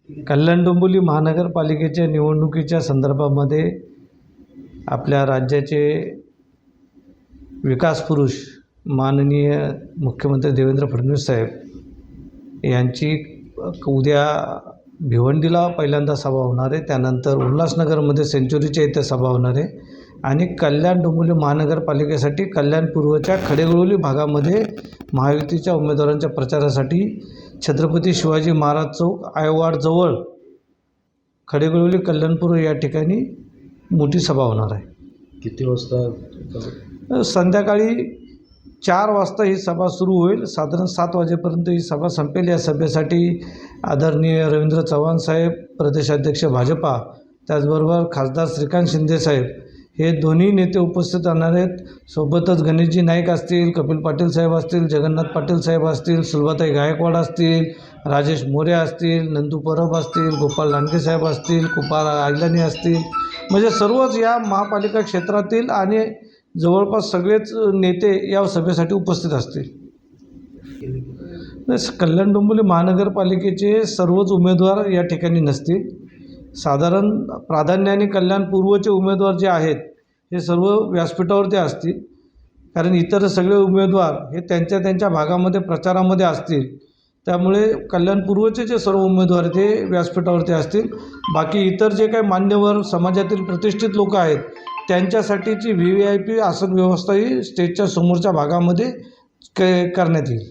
कल्याण डोंबिवली महानगरपालिकेच्या निवडणुकीच्या संदर्भामध्ये आपल्या राज्याचे विकास पुरुष माननीय मुख्यमंत्री देवेंद्र फडणवीस साहेब यांची उद्या भिवंडीला पहिल्यांदा सभा होणार आहे, त्यानंतर उल्हासनगरमध्ये सेंचुरीच्या इथे सभा होणार आहे आणि कल्याण डोंबिवली महानगरपालिकेसाठी कल्याण पूर्वच्या खडेगोळवली भागामध्ये महायुतीच्या उमेदवारांच्या प्रचारासाठी छत्रपती शिवाजी महाराज चौक आयवाडजवळ खडेगोळवली कल्याणपूर्व या ठिकाणी मोठी सभा होणार आहे। किती वाजता? संध्याकाळी 4 वाजता ही सभा सुरू होईल, साधारण 7 वाजेपर्यंत ही सभा संपेल। या सभेसाठी आदरणीय रवींद्र चव्हाण साहेब प्रदेशाध्यक्ष भाजपा, त्याचबरोबर खासदार श्रीकांत शिंदे साहेब हे दोन्ही नेते उपस्थित राहणार आहेत। सोबतच गणेशजी नाईक असतील, कपिल पाटील साहेब असतील, जगन्नाथ पाटील साहेब असतील, सुलभाताई गायकवाड असतील, राजेश मोरे असतील, नंदू परब असतील, गोपाळ लांडगे साहेब असतील, कुपार आयलानी असतील, म्हणजे सर्वच या महापालिका क्षेत्रातील आणि जवळपास सगळेच नेते या सभेसाठी उपस्थित असतील। कल्याण डोंबिवली महानगरपालिकेचे सर्वच उमेदवार या ठिकाणी नसतील, साधारण प्राधान्याने कल्याण पूर्वचे उमेदवार जे आहेत हे सर्व व्यासपीठावरती असतील, कारण इतर सगळे उमेदवार हे त्यांच्या भागामध्ये प्रचारामध्ये असतील, त्यामुळे कल्याण पूर्वचे जे सर्व उमेदवार ते व्यासपीठावरती असतील। बाकी इतर जे काही मान्यवर समाजातील प्रतिष्ठित लोक आहेत त्यांच्यासाठीची VIP आसन व्यवस्था ही स्टेजच्या समोरच्या भागामध्ये करण्यात येईल।